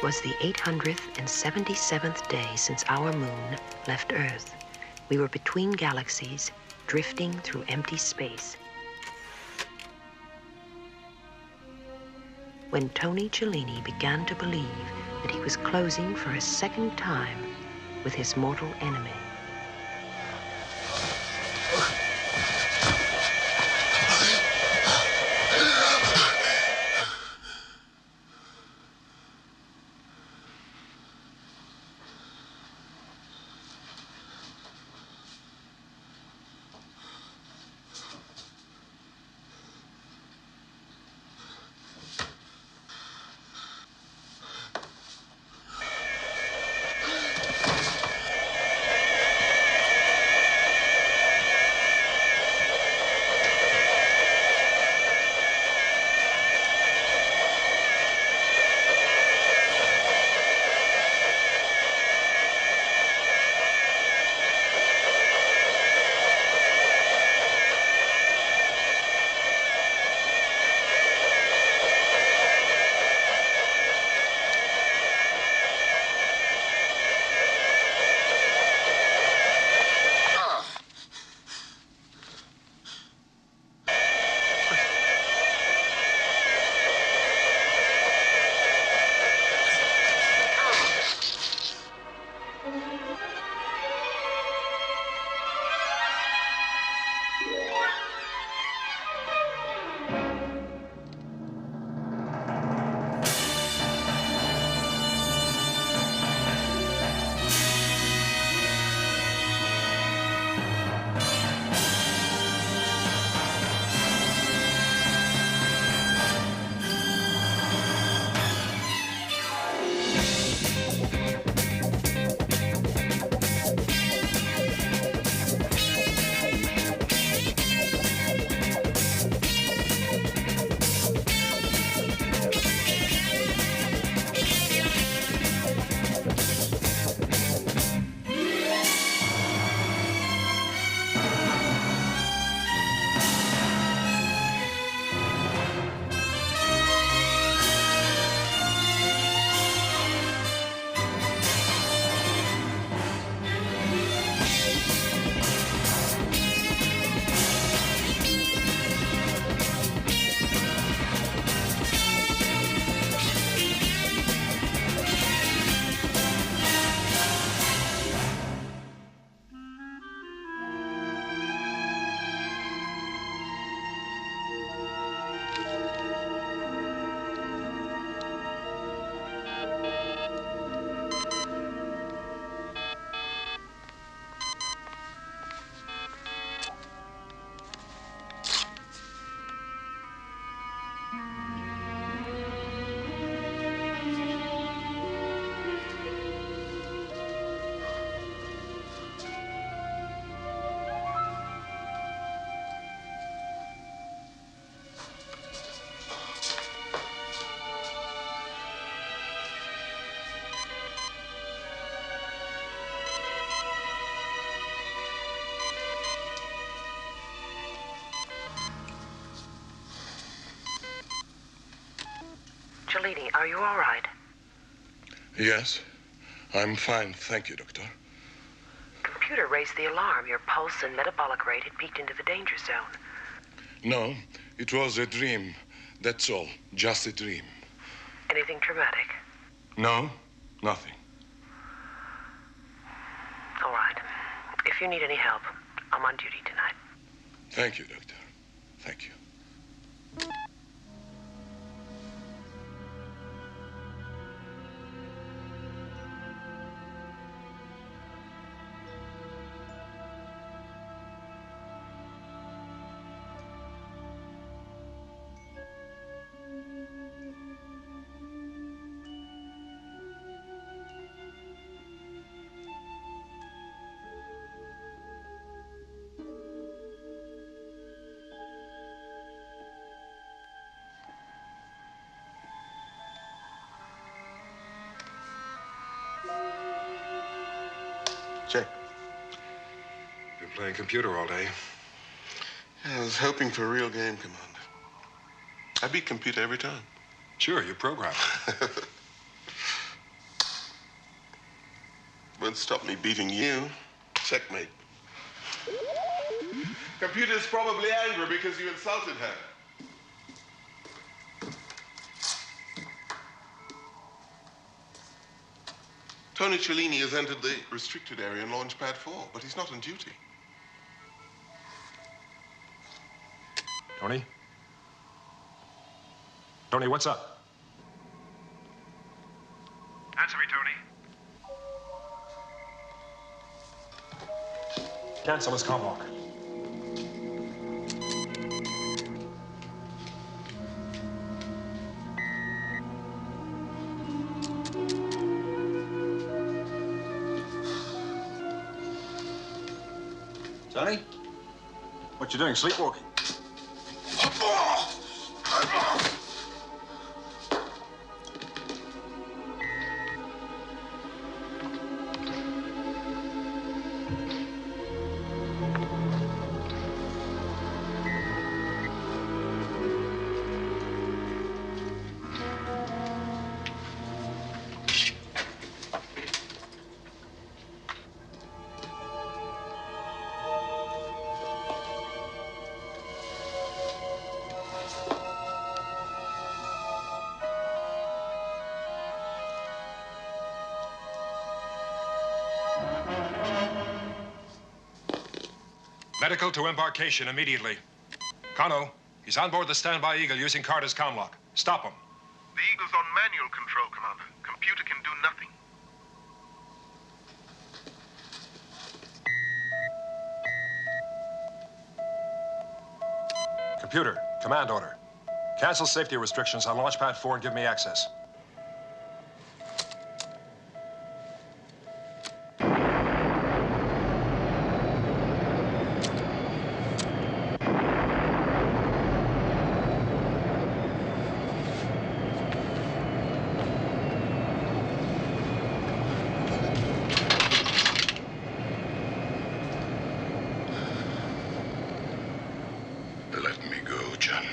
It was the 877th day since our moon left Earth. We were between galaxies, drifting through empty space. When Tony Cellini began to believe that he was closing for a second time with his mortal enemy. Cellini, are you all right? Yes, I'm fine, thank you, Doctor. Computer raised the alarm. Your pulse and metabolic rate had peaked into the danger zone. No, it was a dream. That's all, just a dream. Anything traumatic? No, nothing. All right. If you need any help, I'm on duty tonight. Thank you, Doctor. Thank you. Check. Been playing computer all day. I was hoping for a real game, Commander. I beat computer every time. Sure, you're programmed. won't stop me beating you. Checkmate. Computer's probably angry because you insulted her. Tony Cellini has entered the restricted area in Launchpad 4, but he's not on duty. Tony? Tony, what's up? Answer me, Tony. Cancel his comm lock. Tony? What you doing, sleepwalking? Medical to embarkation immediately. Kano, he's on board the standby Eagle using Carter's comlock. Stop him. The Eagle's on manual control, Commander. Computer can do nothing. Computer, command order. Cancel safety restrictions on Launchpad 4 and give me access. Let me go, John.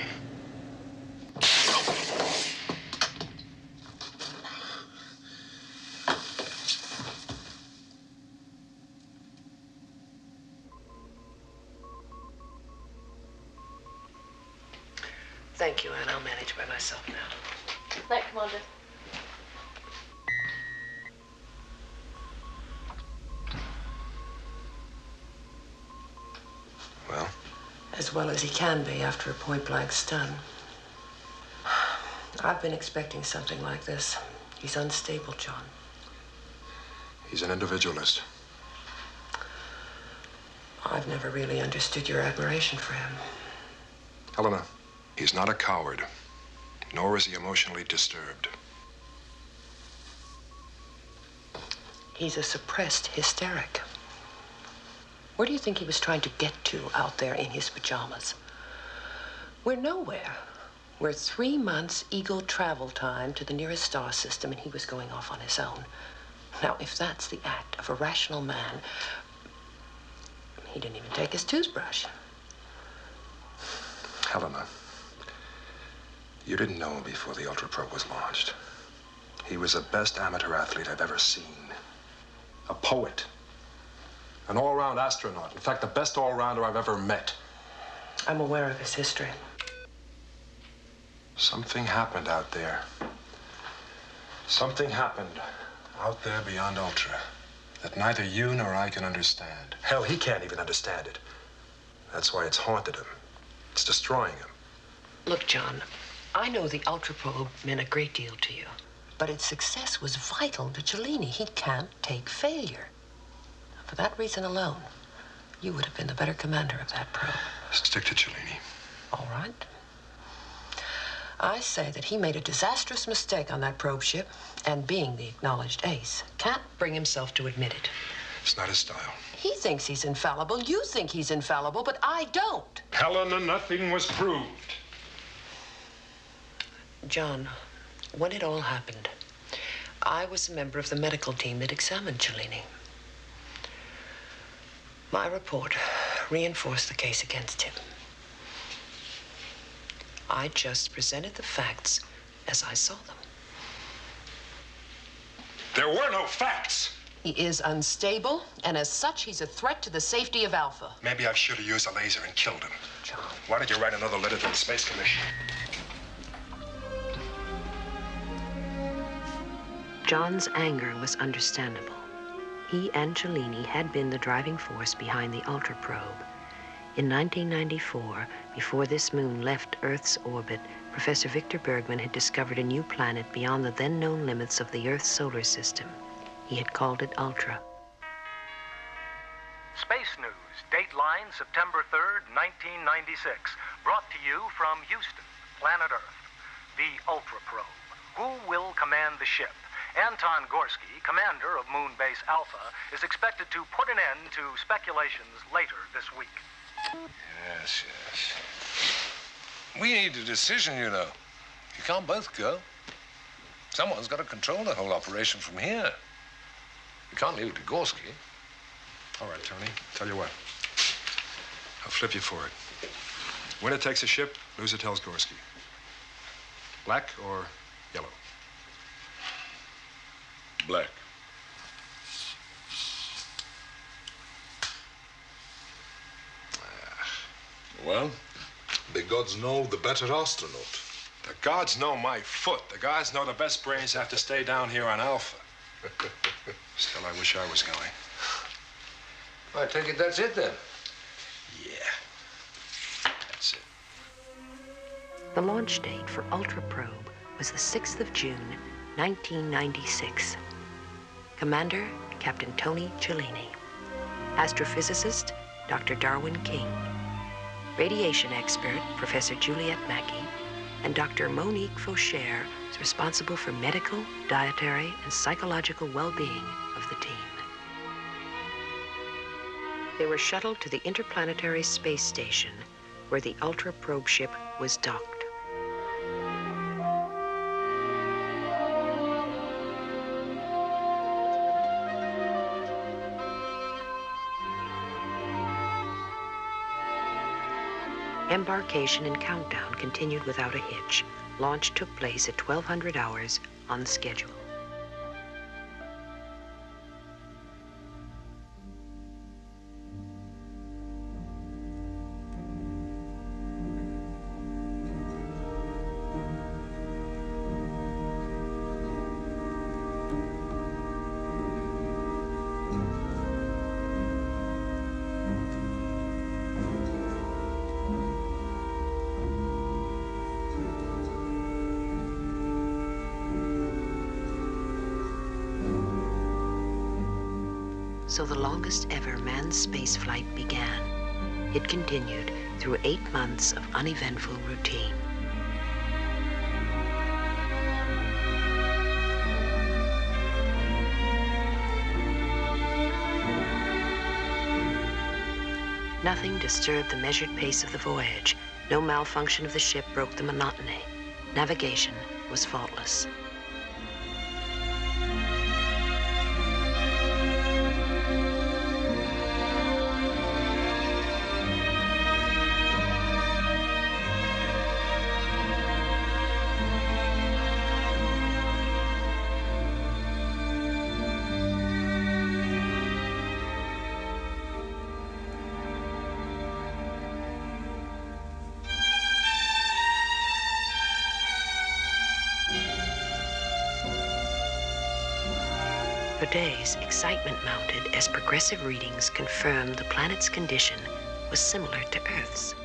Thank you, Anne. I'll manage by myself now. Night, Commander. Well? As well as he can be after a point-blank stun. I've been expecting something like this. He's unstable, John. He's an individualist. I've never really understood your admiration for him. Helena, he's not a coward, nor is he emotionally disturbed. He's a suppressed hysteric. Where do you think he was trying to get to out there in his pajamas? We're nowhere. We're 3 months Eagle travel time to the nearest star system, and he was going off on his own. Now, if that's the act of a rational man, he didn't even take his toothbrush. Helena, you didn't know him before the Ultra Pro was launched. He was the best amateur athlete I've ever seen. A poet. An all-round astronaut. In fact, the best all-rounder I've ever met. I'm aware of his history. Something happened out there. Something happened out there beyond Ultra that neither you nor I can understand. Hell, he can't even understand it. That's why it's haunted him. It's destroying him. Look, John, I know the Ultra Probe meant a great deal to you, but its success was vital to Cellini. He can't take failure. For that reason alone, you would have been the better commander of that probe. Stick to Cellini. All right. I say that he made a disastrous mistake on that probe ship, and being the acknowledged ace, can't bring himself to admit it. It's not his style. He thinks he's infallible. You think he's infallible, but I don't. Helena, nothing was proved. John, when it all happened, I was a member of the medical team that examined Cellini. My report reinforced the case against him. I just presented the facts as I saw them. There were no facts. He is unstable, and as such, he's a threat to the safety of Alpha. Maybe I should have used a laser and killed him. John. Why don't you write another letter to the Space Commission? John's anger was understandable. He and Cellini had been the driving force behind the Ultra Probe. In 1994, before this moon left Earth's orbit, Professor Victor Bergman had discovered a new planet beyond the then known limits of the Earth's solar system. He had called it Ultra. Space News, Dateline, September 3rd, 1996. Brought to you from Houston, planet Earth. The Ultra Probe. Who will command the ship? Anton Gorsky, commander of Moon Base Alpha, is expected to put an end to speculations later this week. Yes, yes. We need a decision, you know. You can't both go. Someone's got to control the whole operation from here. We can't leave it to Gorsky. All right, Tony. Tell you what. I'll flip you for it. Winner takes a ship, loser tells Gorsky. Black or yellow? Black. Well, the gods know the better astronaut. The gods know my foot. The gods know the best brains have to stay down here on Alpha. Still, I wish I was going. I take it that's it, then. Yeah. That's it. The launch date for Ultra Probe was the 6th of June, 1996. Commander, Captain Tony Cellini. Astrophysicist, Dr. Darwin King. Radiation expert, Professor Juliette Mackey, and Dr. Monique Fauchère is responsible for medical, dietary, and psychological well-being of the team. They were shuttled to the Interplanetary Space Station, where the Ultra Probe ship was docked. Embarkation and countdown continued without a hitch. Launch took place at 1200 hours on schedule. So the longest ever manned spaceflight began. It continued through 8 months of uneventful routine. Nothing disturbed the measured pace of the voyage. No malfunction of the ship broke the monotony. Navigation was faultless. For days, excitement mounted as progressive readings confirmed the planet's condition was similar to Earth's.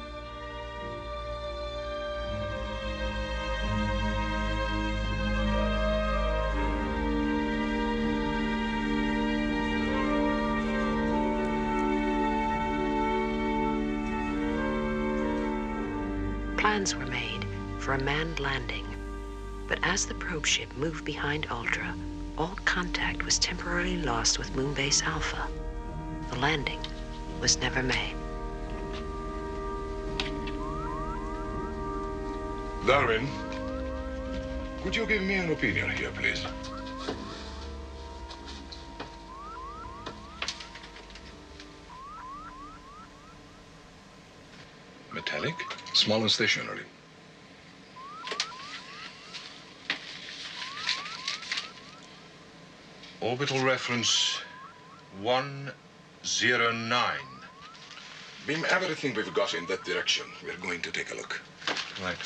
Plans were made for a manned landing, but as the probe ship moved behind Ultra, all contact was temporarily lost with Moonbase Alpha. The landing was never made. Darwin, could you give me an opinion here, please? Metallic, small and stationary. Orbital reference 109. Beam everything we've got in that direction. We're going to take a look. Right.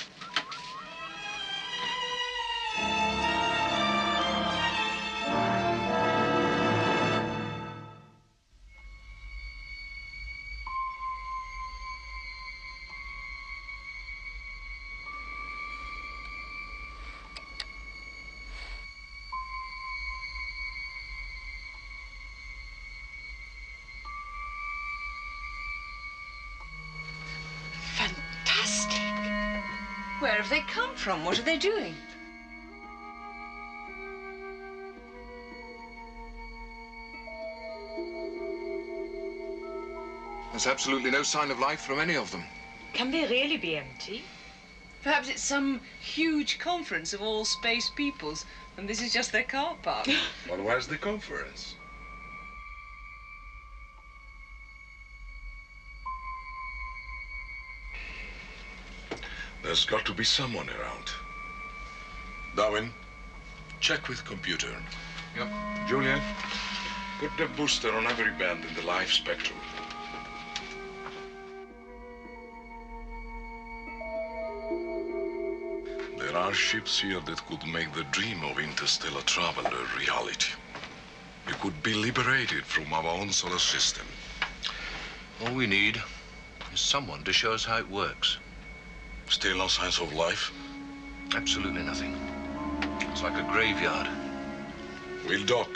Fantastic. Where have they come from? What are they doing? There's absolutely no sign of life from any of them. Can they really be empty? Perhaps it's some huge conference of all space peoples, and this is just their car park. Well, where's the conference? There's got to be someone around. Darwin, check with computer. Yep. Julian, put the booster on every band in the live spectrum. There are ships here that could make the dream of interstellar travel a reality. We could be liberated from our own solar system. All we need is someone to show us how it works. Still no signs of life? Absolutely nothing. It's like a graveyard. We'll dock.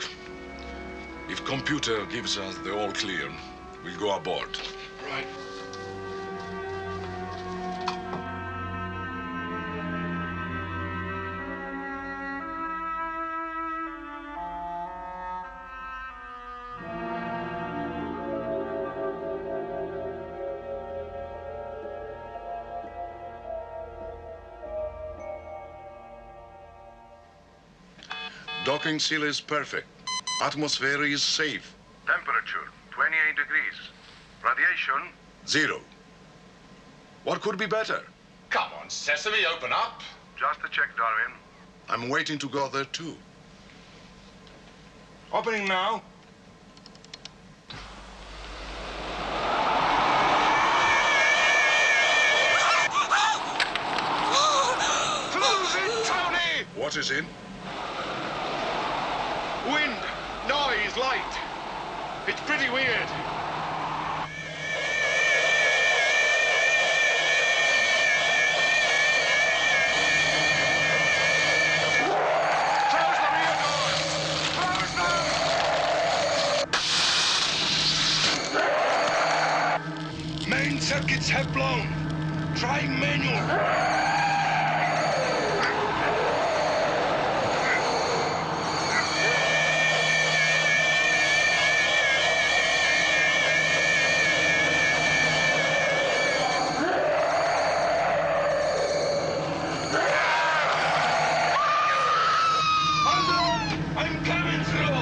If computer gives us the all clear, we'll go aboard. Right. Docking seal is perfect. Atmosphere is safe. Temperature, 28 degrees. Radiation? 0. What could be better? Come on, Sesame, open up. Just a check, Darwin. I'm waiting to go there too. Opening now. Close it, Tony! What is in? Wind, noise, light. It's pretty weird. Close the rear doors! Close them! Main circuits have blown. Trying manual. I'm coming through!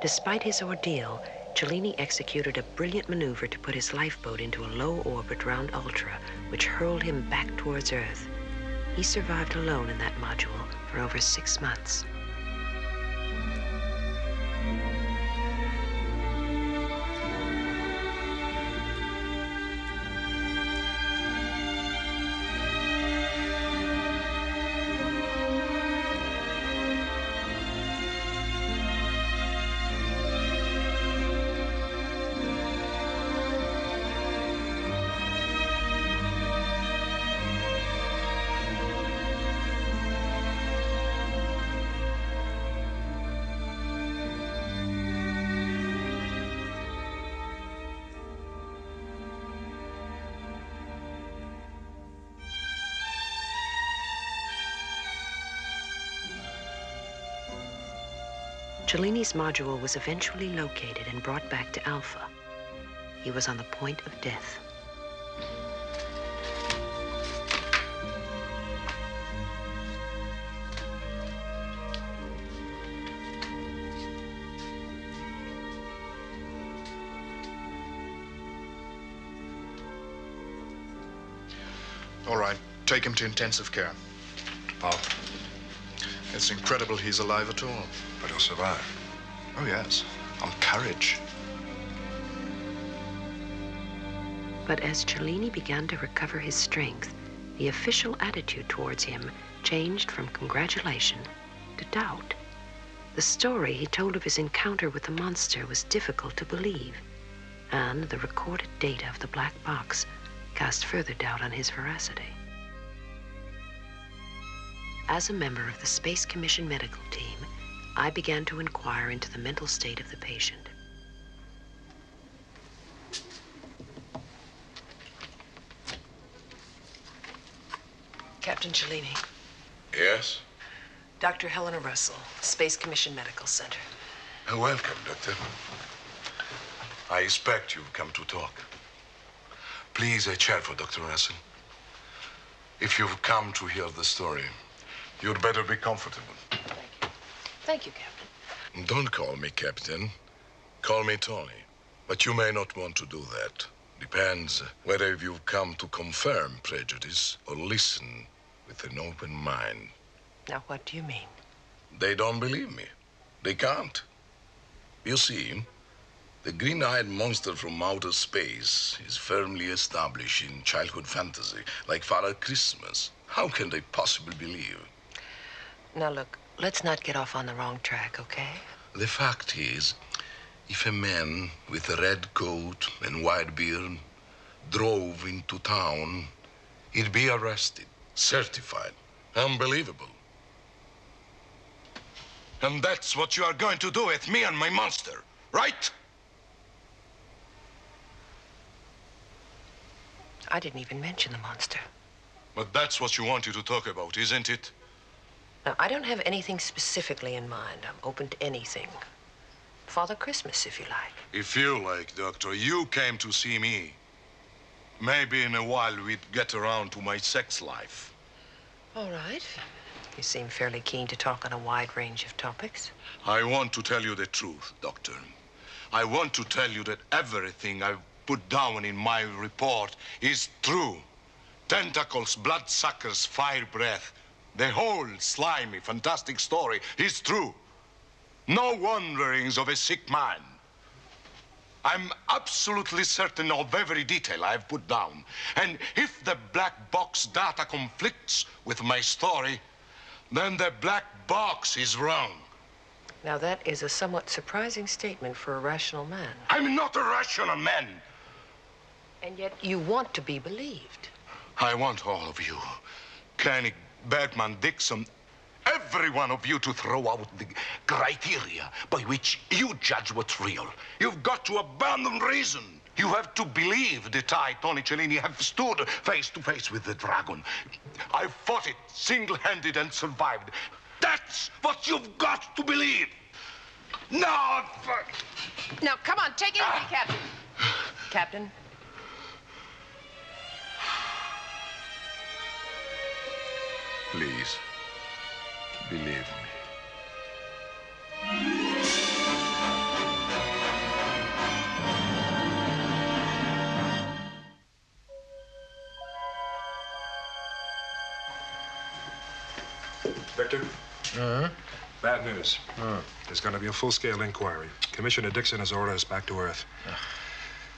Despite his ordeal, Cellini executed a brilliant maneuver to put his lifeboat into a low orbit round Ultra, which hurled him back towards Earth. He survived alone in that module for over 6 months. Cellini's module was eventually located and brought back to Alpha. He was on the point of death. All right, take him to intensive care. Paul? It's incredible he's alive at all. But he'll survive. Oh, yes, on courage. But as Cellini began to recover his strength, the official attitude towards him changed from congratulation to doubt. The story he told of his encounter with the monster was difficult to believe, and the recorded data of the black box cast further doubt on his veracity. As a member of the Space Commission medical team, I began to inquire into the mental state of the patient. Captain Cellini. Yes? Dr. Helena Russell, Space Commission Medical Center. Welcome, Doctor. I expect you've come to talk. Please, a chair for Dr. Russell. If you've come to hear the story, you'd better be comfortable. Thank you, Captain. Don't call me Captain. Call me Tony. But you may not want to do that. Depends whether you've come to confirm prejudice or listen with an open mind. Now, what do you mean? They don't believe me. They can't. You see, the green-eyed monster from outer space is firmly established in childhood fantasy, like Father Christmas. How can they possibly believe? Now, look, let's not get off on the wrong track, okay? The fact is, if a man with a red coat and white beard drove into town, he'd be arrested, certified, unbelievable. And that's what you are going to do with me and my monster, right? I didn't even mention the monster. But that's what you wanted to talk about, isn't it? Now, I don't have anything specifically in mind. I'm open to anything. Father Christmas, if you like. If you like, Doctor, you came to see me. Maybe in a while we'd get around to my sex life. All right. You seem fairly keen to talk on a wide range of topics. I want to tell you the truth, Doctor. I want to tell you that everything I've put down in my report is true. Tentacles, bloodsuckers, fire breath. The whole slimy, fantastic story is true. No wanderings of a sick man. I'm absolutely certain of every detail I've put down. And if the black box data conflicts with my story, then the black box is wrong. Now, that is a somewhat surprising statement for a rational man. I'm not a rational man. And yet you want to be believed. I want all of you, Koenig, Bergman, Dixon, every one of you to throw out the criteria by which you judge what's real. You've got to abandon reason. You have to believe that I, Tony Cellini, have stood face to face with the dragon. I fought it single-handed and survived. That's what you've got to believe. No! Now, come on, take it easy, Captain. Captain? Please, believe me. Victor? Bad news. There's going to be a full-scale inquiry. Commissioner Dixon has ordered us back to Earth.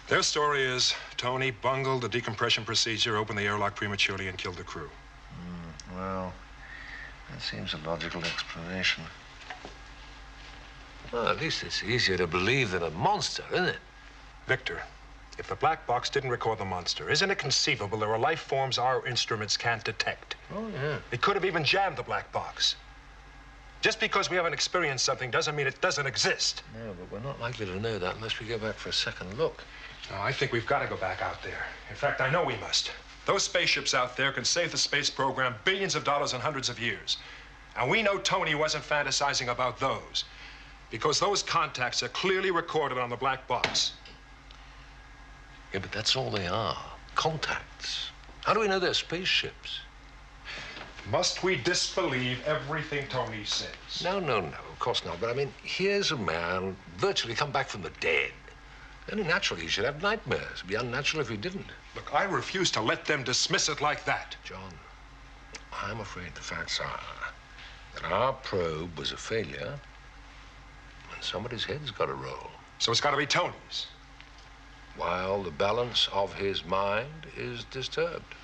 Their story is Tony bungled the decompression procedure, opened the airlock prematurely, and killed the crew. Well, that seems a logical explanation. Well, at least it's easier to believe than a monster, isn't it? Victor, if the black box didn't record the monster, isn't it conceivable there are life forms our instruments can't detect? Oh, yeah. It could have even jammed the black box. Just because we haven't experienced something doesn't mean it doesn't exist. No, but we're not likely to know that unless we go back for a second look. No, I think we've got to go back out there. In fact, I know we must. Those spaceships out there can save the space program billions of dollars and hundreds of years. And we know Tony wasn't fantasizing about those, because those contacts are clearly recorded on the black box. Yeah, but that's all they are. Contacts. How do we know they're spaceships? Must we disbelieve everything Tony says? No, of course not. But I mean, here's a man virtually come back from the dead. Only naturally he should have nightmares. It'd be unnatural if he didn't. Look, I refuse to let them dismiss it like that. John, I'm afraid the facts are that our probe was a failure and somebody's head's got to roll. So it's got to be Tony's. While the balance of his mind is disturbed.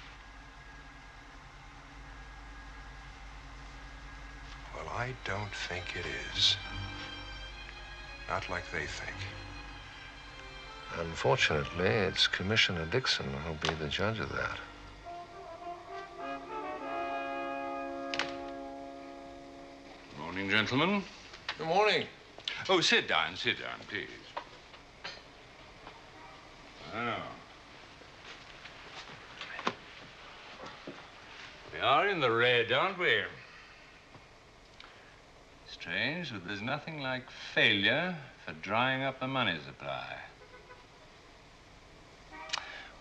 Well, I don't think it is. Not like they think. Unfortunately, it's Commissioner Dixon who'll be the judge of that. Morning, gentlemen. Good morning. Oh, sit down, please. Oh. We are in the red, aren't we? Strange that there's nothing like failure for drying up the money supply.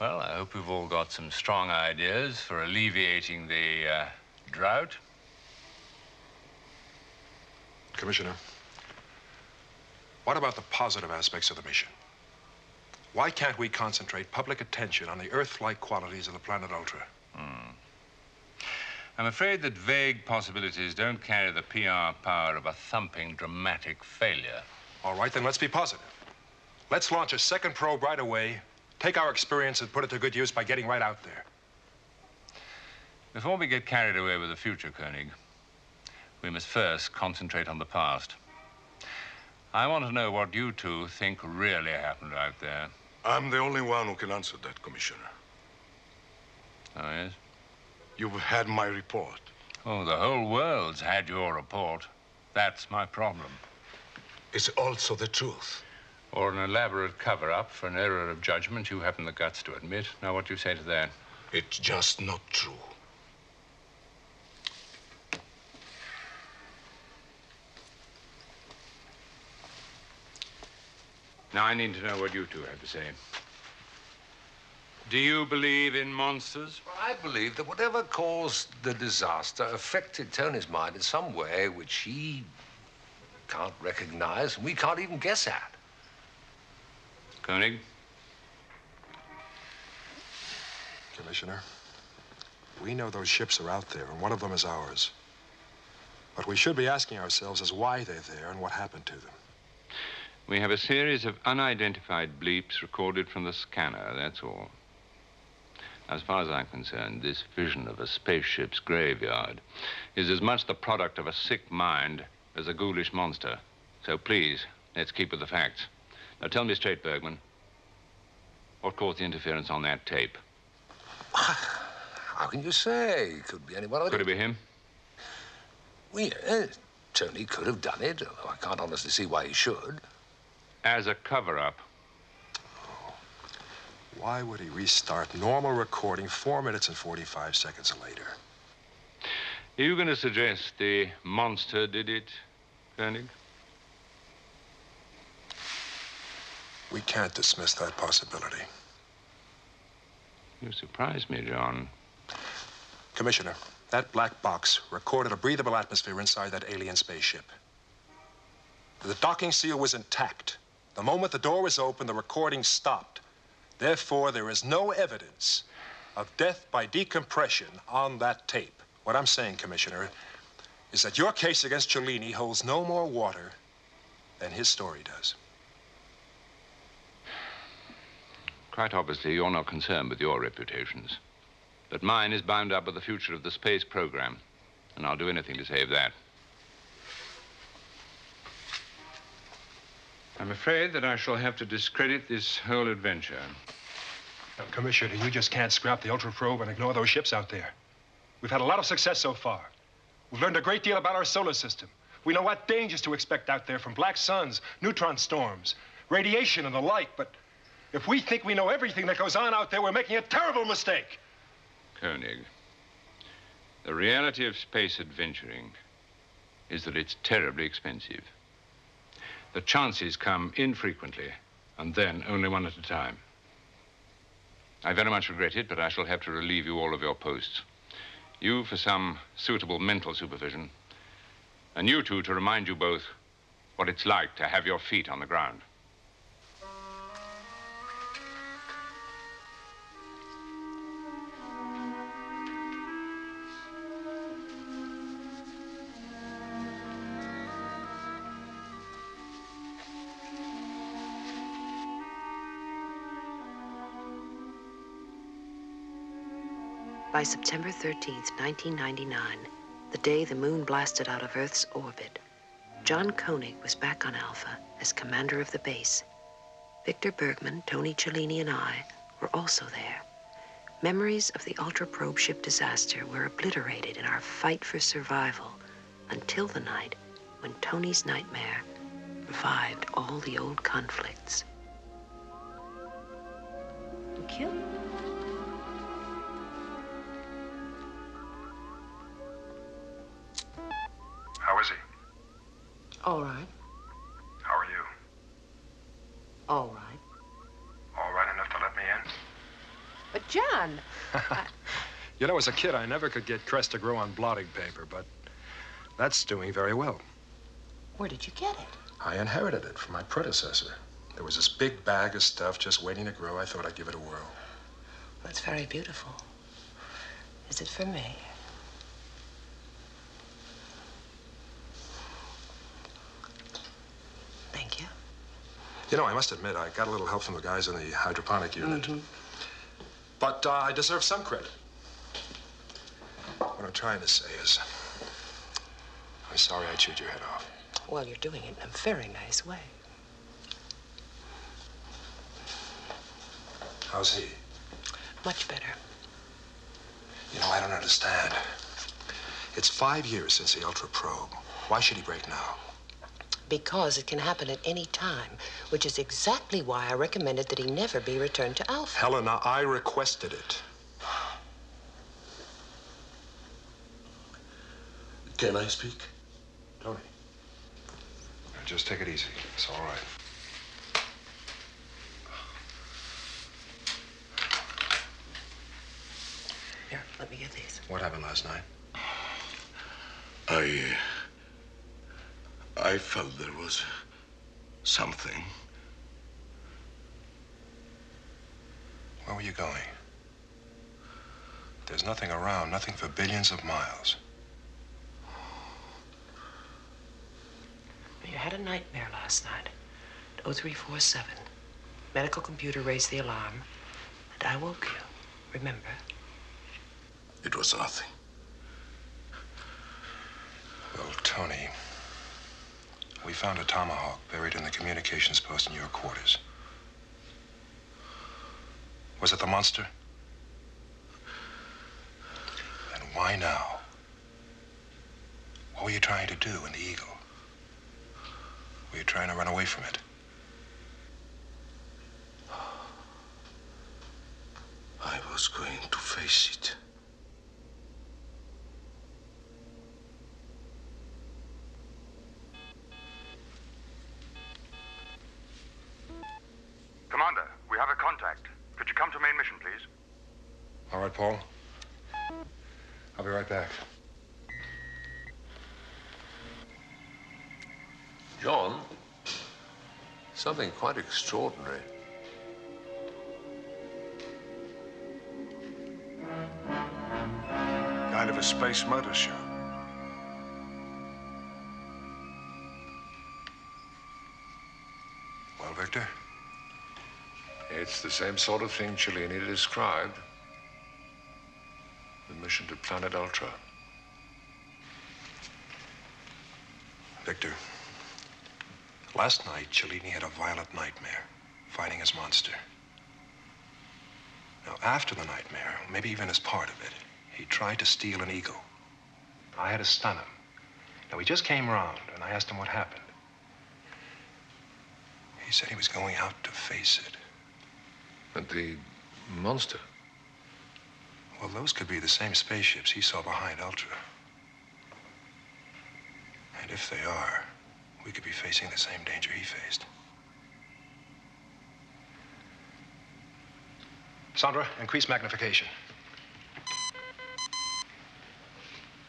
Well, I hope we've all got some strong ideas for alleviating the drought. Commissioner, what about the positive aspects of the mission? Why can't we concentrate public attention on the Earth-like qualities of the planet Ultra? I'm afraid that vague possibilities don't carry the PR power of a thumping, dramatic failure. All right, then let's be positive. Let's launch a second probe right away, take our experience and put it to good use by getting right out there. Before we get carried away with the future, Koenig, we must first concentrate on the past. I want to know what you two think really happened out there. I'm the only one who can answer that, Commissioner. Oh, yes? You've had my report. Oh, the whole world's had your report. That's my problem. It's also the truth. Or an elaborate cover-up for an error of judgment you haven't the guts to admit. Now, what do you say to that? It's just not true. Now, I need to know what you two have to say. Do you believe in monsters? Well, I believe that whatever caused the disaster affected Tony's mind in some way which he can't recognize and we can't even guess at. Koenig? Commissioner, we know those ships are out there, and one of them is ours. What we should be asking ourselves is why they're there and what happened to them. We have a series of unidentified bleeps recorded from the scanner, that's all. As far as I'm concerned, this vision of a spaceship's graveyard is as much the product of a sick mind as a ghoulish monster. So please, let's keep with the facts. Now tell me straight, Bergman, what caused the interference on that tape? How can you say? Could be anyone. Could it be him? Well, yeah, Tony could have done it, although I can't honestly see why he should. As a cover-up. Why would he restart normal recording 4 minutes and 45 seconds later? Are you going to suggest the monster did it, Koenig? We can't dismiss that possibility. You surprise me, John. Commissioner, that black box recorded a breathable atmosphere inside that alien spaceship. The docking seal was intact. The moment the door was open, the recording stopped. Therefore, there is no evidence of death by decompression on that tape. What I'm saying, Commissioner, is that your case against Cellini holds no more water than his story does. Quite obviously, you're not concerned with your reputations. But mine is bound up with the future of the space program, and I'll do anything to save that. I'm afraid that I shall have to discredit this whole adventure. Now, Commissioner, you just can't scrap the Ultra Probe and ignore those ships out there. We've had a lot of success so far. We've learned a great deal about our solar system. We know what dangers to expect out there from black suns, neutron storms, radiation, and the like, but if we think we know everything that goes on out there, we're making a terrible mistake. Koenig, the reality of space adventuring is that it's terribly expensive. The chances come infrequently, and then only one at a time. I very much regret it, but I shall have to relieve you all of your posts. You for some suitable mental supervision, and you two to remind you both what it's like to have your feet on the ground. By September 13th, 1999, the day the moon blasted out of Earth's orbit, John Koenig was back on Alpha as commander of the base. Victor Bergman, Tony Cellini, and I were also there. Memories of the Ultra Probe ship disaster were obliterated in our fight for survival until the night when Tony's nightmare revived all the old conflicts. Thank you. How is he? All right. How are you? All right. All right enough to let me in? But, John... You know, as a kid, I never could get crest to grow on blotting paper, but that's doing very well. Where did you get it? I inherited it from my predecessor. There was this big bag of stuff just waiting to grow. I thought I'd give it a whirl. That's very beautiful. Is it for me? Thank you. You know, I must admit, I got a little help from the guys in the hydroponic unit. But I deserve some credit. What I'm trying to say is, I'm sorry I chewed your head off. Well, you're doing it in a very nice way. How's he? Much better. You know, I don't understand. It's 5 years since the Ultra Probe. Why should he break now? Because it can happen at any time, which is exactly why I recommended that he never be returned to Alpha. Helena, I requested it. Can I speak? Tony. Now, just take it easy. It's all right. Here, let me get these. What happened last night? I felt there was something. Where were you going? There's nothing around, nothing for billions of miles. You had a nightmare last night at 0347. Medical computer raised the alarm, and I woke you. Remember? It was nothing. Well, Tony, we found a tomahawk buried in the communications post in your quarters. Was it the monster? And why now? What were you trying to do in the Eagle? Were you trying to run away from it? I was going to face it. Commander, we have a contact. Could you come to main mission, please? All right, Paul. I'll be right back. John, something quite extraordinary. Kind of a space motor show. It's the same sort of thing Cellini described. The mission to Planet Ultra. Victor, last night, Cellini had a violent nightmare, finding his monster. Now, after the nightmare, maybe even as part of it, he tried to steal an eagle. I had to stun him. Now, he just came around, and I asked him what happened. He said he was going out to face it. But the monster? Well, those could be the same spaceships he saw behind Ultra. And if they are, we could be facing the same danger he faced. Sandra, increase magnification.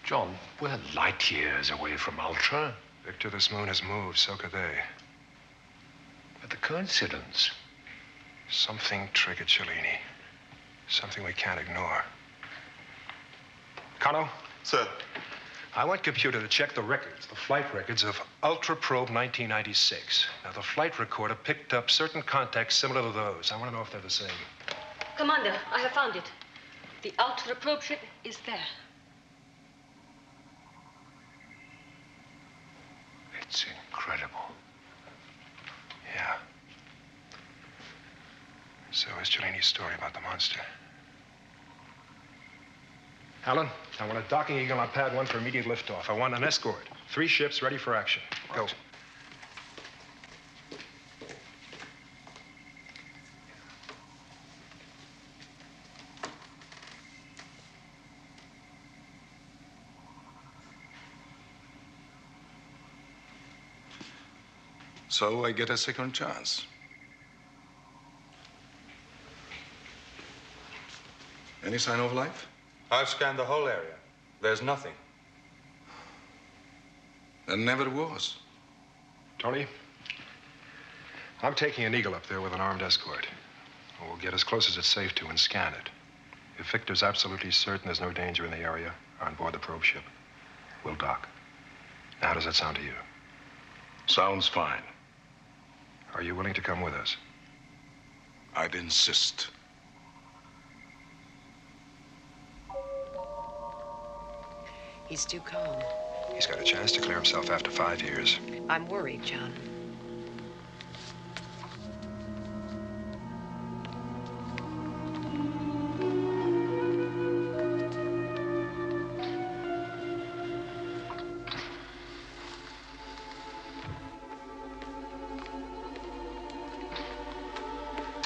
John, we're light years away from Ultra. Victor, this moon has moved, so could they. But the coincidence. Something triggered Cellini. Something we can't ignore. Kano? Sir. I want computer to check the records, the flight records of Ultra Probe 1996. Now, the flight recorder picked up certain contacts similar to those. I want to know if they're the same. Commander, I have found it. The Ultra Probe ship is there. It's incredible. Yeah. So is Cellini's story about the monster. Alan, I want a docking eagle on pad 1 for immediate liftoff. I want an escort. 3 ships ready for action. Go. So I get a second chance. Any sign of life? I've scanned the whole area. There's nothing. There never was. Tony, I'm taking an eagle up there with an armed escort. We'll get as close as it's safe to and scan it. If Victor's absolutely certain there's no danger in the area on board the probe ship, we'll dock. Now, how does that sound to you? Sounds fine. Are you willing to come with us? I'd insist. He's too calm. He's got a chance to clear himself after 5 years. I'm worried, John.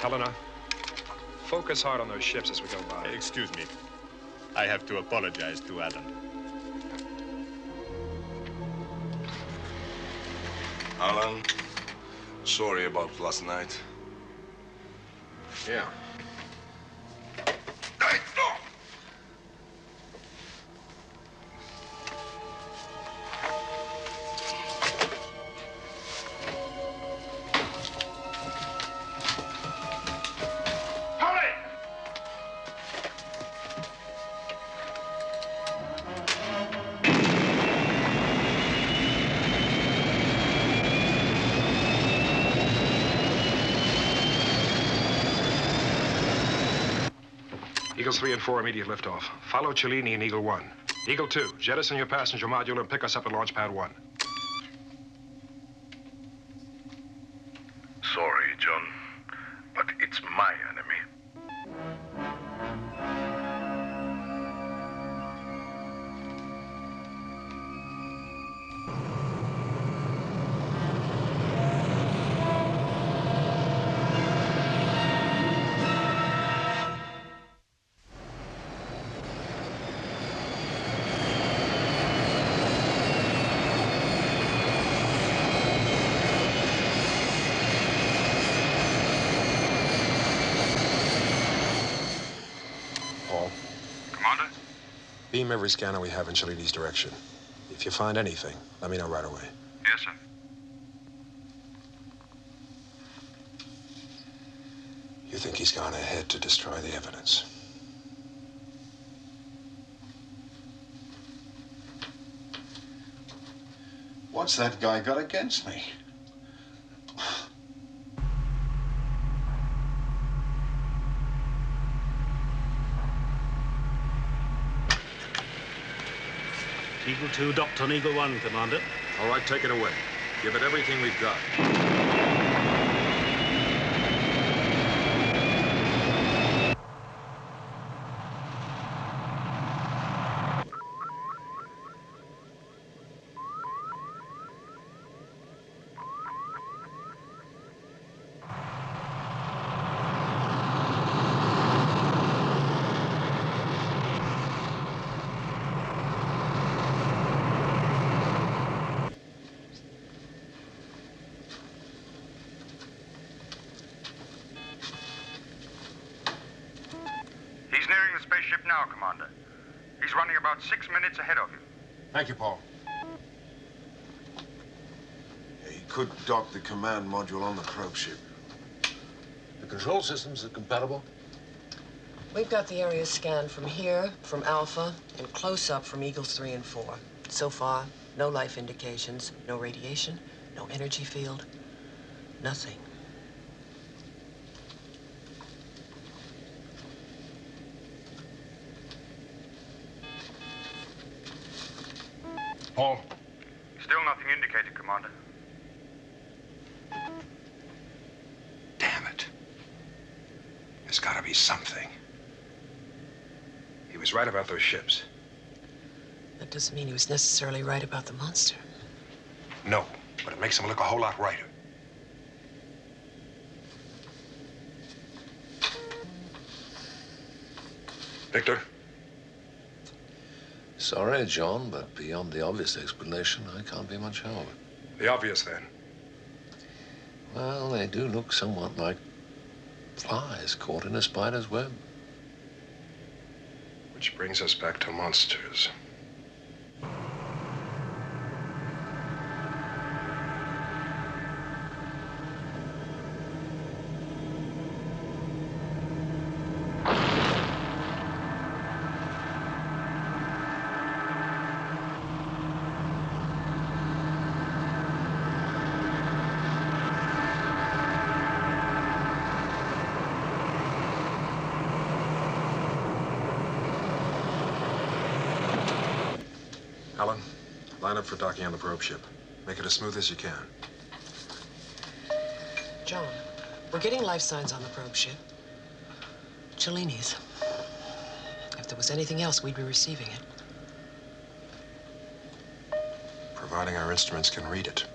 Helena, focus hard on those ships as we go by. Excuse me. I have to apologize to Alan. Alan, sorry about last night. Yeah. Eagles 3 and 4, immediate liftoff. Follow Cellini in Eagle 1. Eagle 2, jettison your passenger module and pick us up at launch pad 1. Sorry, John, but it's my enemy. Beam every scanner we have in Cellini's direction. If you find anything, let me know right away. Yes, sir. You think he's gone ahead to destroy the evidence? What's that guy got against me? Eagle 2 docked on Eagle 1, Commander. All right, take it away. Give it everything we've got. He's nearing the spaceship now, Commander. He's running about 6 minutes ahead of you. Thank you, Paul. He could dock the command module on the probe ship. The control systems are compatible? We've got the area scanned from here, from Alpha, and close up from Eagles 3 and 4. So far, no life indications, no radiation, no energy field, nothing. Paul? Still nothing indicated, Commander. Damn it. There's got to be something. He was right about those ships. That doesn't mean he was necessarily right about the monster. No, but it makes him look a whole lot righter. Victor? Sorry, John, but beyond the obvious explanation, I can't be much help. The obvious, then. Well, they do look somewhat like flies caught in a spider's web. Which brings us back to monsters. Alan, line up for docking on the probe ship. Make it as smooth as you can. John, we're getting life signs on the probe ship. Cellini's. If there was anything else, we'd be receiving it. Providing our instruments can read it.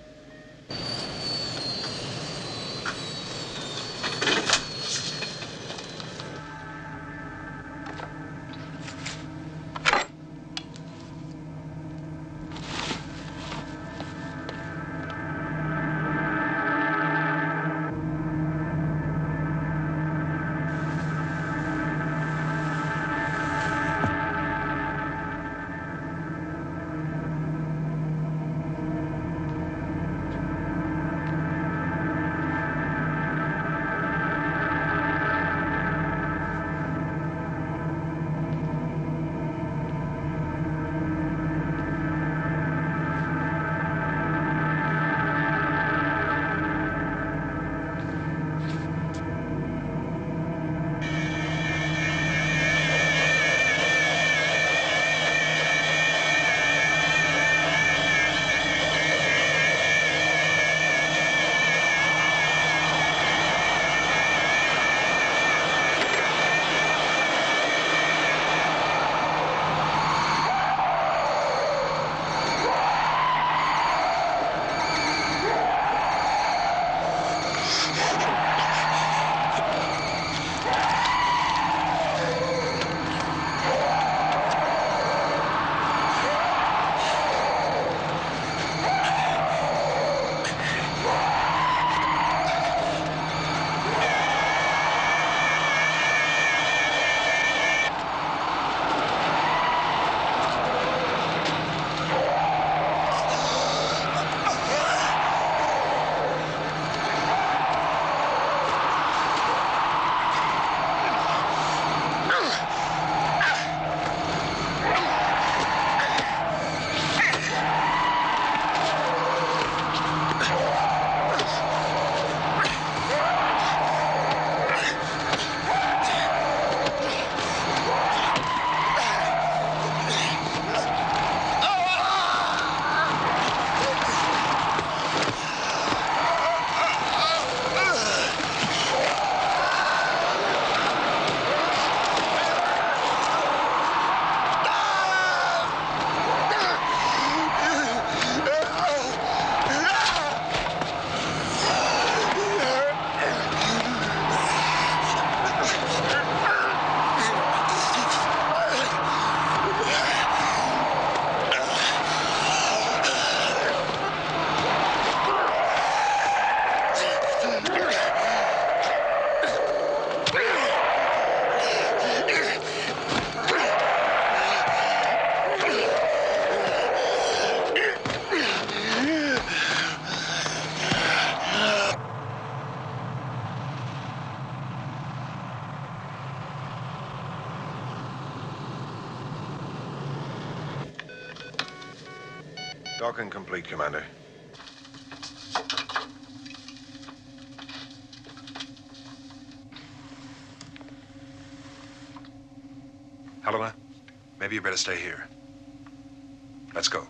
Docking complete, Commander. Helena, maybe you better stay here. Let's go.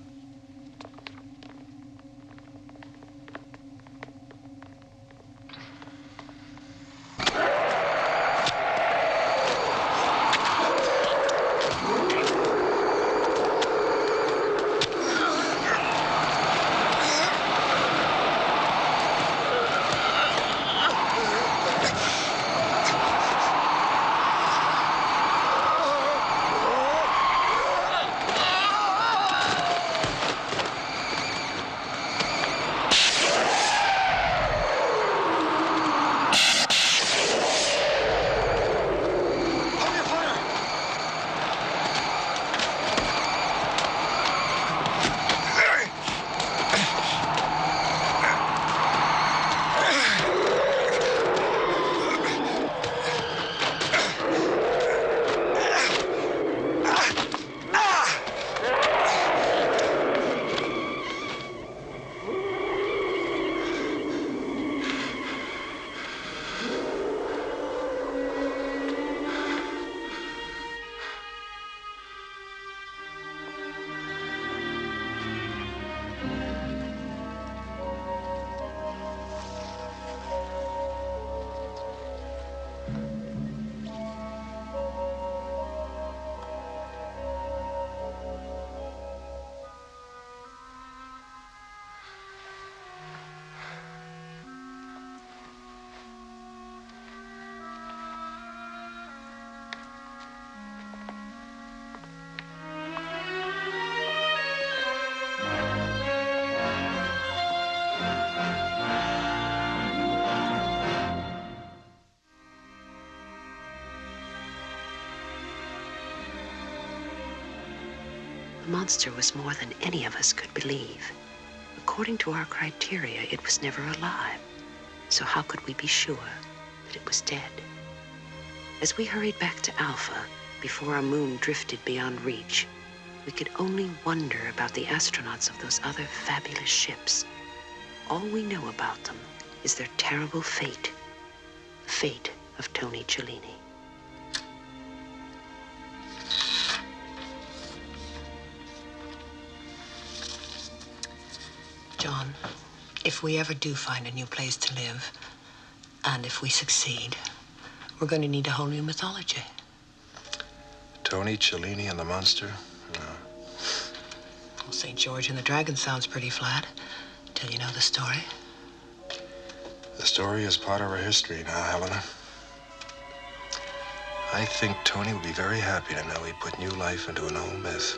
The monster was more than any of us could believe. According to our criteria, it was never alive. So how could we be sure that it was dead? As we hurried back to Alpha, before our moon drifted beyond reach, we could only wonder about the astronauts of those other fabulous ships. All we know about them is their terrible fate, the fate of Tony Cellini. John, if we ever do find a new place to live, and if we succeed, we're going to need a whole new mythology. Tony Cellini and the monster? No. Well, St. George and the Dragon sounds pretty flat, till you know the story. The story is part of our history now, Helena. I think Tony would be very happy to know he put new life into an old myth.